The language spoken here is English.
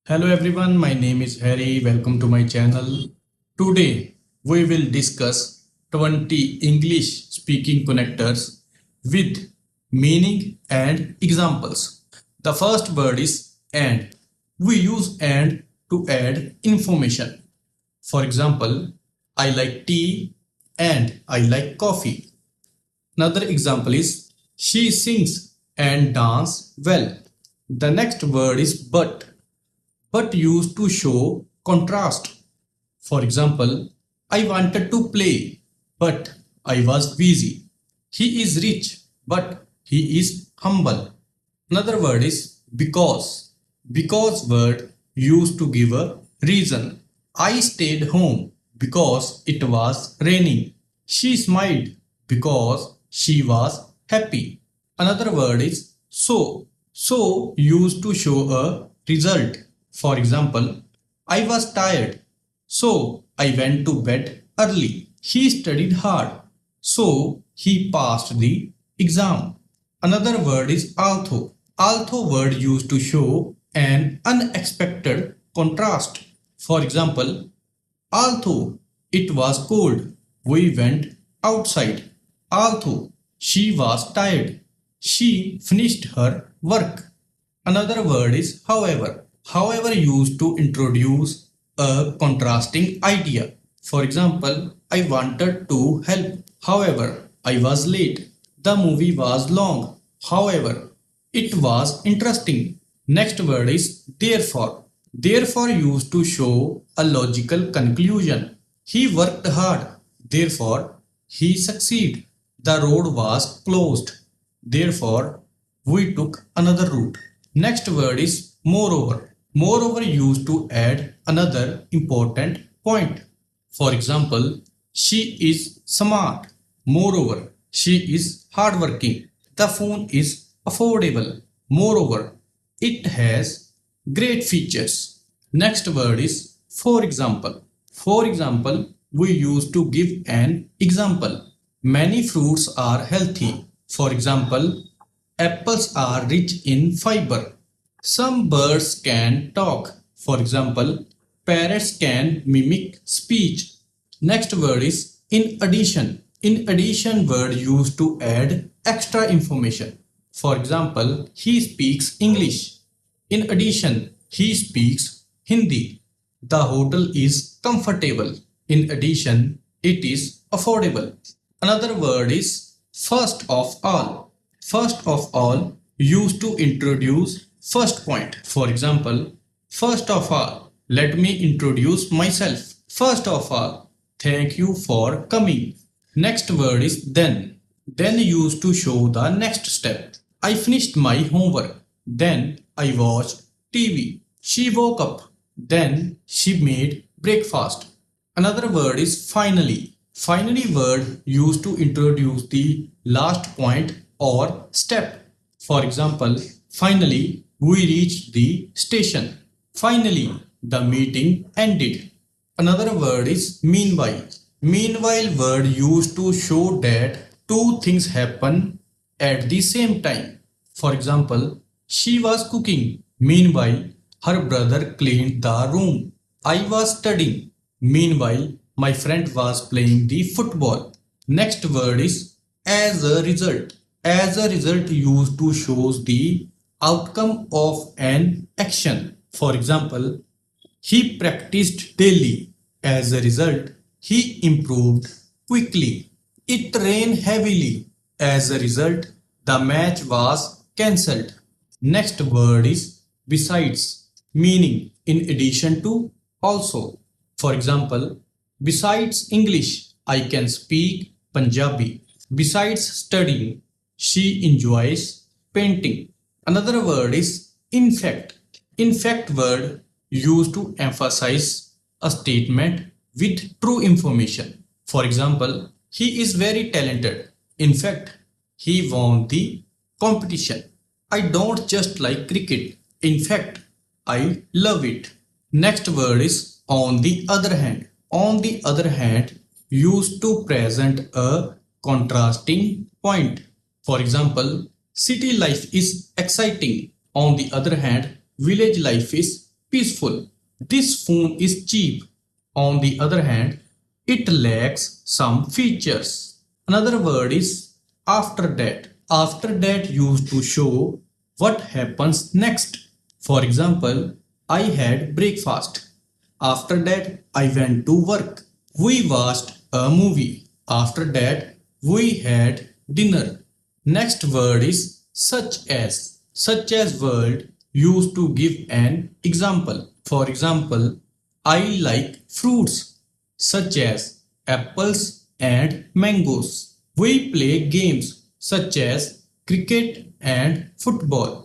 Hello everyone, my name is Harry. Welcome to my channel. Today we will discuss 20 English speaking connectors with meaning and examples. The first word is and. We use and to add information. For example, I like tea and I like coffee. Another example is she sings and dance well. The next word is but used to show contrast. For example, I wanted to play, but I was busy. He is rich, but he is humble. Another word is because. Because word used to give a reason. I stayed home because it was raining. She smiled because she was happy. Another word is so. So used to show a result. For example, I was tired, so I went to bed early. He studied hard, so he passed the exam. Another word is although. Although word used to show an unexpected contrast. For example, although it was cold, we went outside. Although she was tired, she finished her work. Another word is however. However used to introduce a contrasting idea. For example, I wanted to help. However, I was late. The movie was long. However, it was interesting. Next word is therefore. Therefore used to show a logical conclusion. He worked hard. Therefore, he succeeded. The road was closed. Therefore, we took another route. Next word is moreover. Moreover used to add another important point. For example, she is smart. Moreover, she is hardworking. The phone is affordable. Moreover, it has great features. Next word is for example. For example, we use to give an example. Many fruits are healthy. For example, apples are rich in fiber. Some birds can talk. For example, parrots can mimic speech. Next word is in addition. In addition word used to add extra information. For example, he speaks English. In addition, he speaks Hindi. The hotel is comfortable. In addition, it is affordable. Another word is first of all. First of all used to introduce first point. For example, first of all, let me introduce myself. First of all, thank you for coming. Next word is then. Then used to show the next step. I finished my homework. Then I watched TV. She woke up. Then she made breakfast. Another word is finally. Finally word used to introduce the last point or step. For example, finally we reached the station. Finally the meeting ended. Another word is meanwhile. Meanwhile word used to show that two things happen at the same time. For example, she was cooking. Meanwhile, her brother cleaned the room. I was studying. Meanwhile, my friend was playing the football. Next word is as a result. As a result used to shows the outcome of an action. For example, he practiced daily. As a result, he improved quickly. It rained heavily. As a result, the match was cancelled. Next word is besides, meaning in addition to, also. For example, besides English, I can speak Punjabi. Besides studying, she enjoys painting. Another word is in fact. In fact word used to emphasize a statement with true information. For example, he is very talented. In fact, he won the competition. I don't just like cricket. In fact, I love it. Next word is on the other hand. On the other hand used to present a contrasting point. For example, city life is exciting. On the other hand, village life is peaceful. This phone is cheap. On the other hand, it lacks some features. Another word is after that. After that used to show what happens next. For example, I had breakfast. After that, I went to work. We watched a movie. After that, we had dinner. Next word is such as. Such as word used to give an example. For example, I like fruits such as apples and mangoes. We play games such as cricket and football.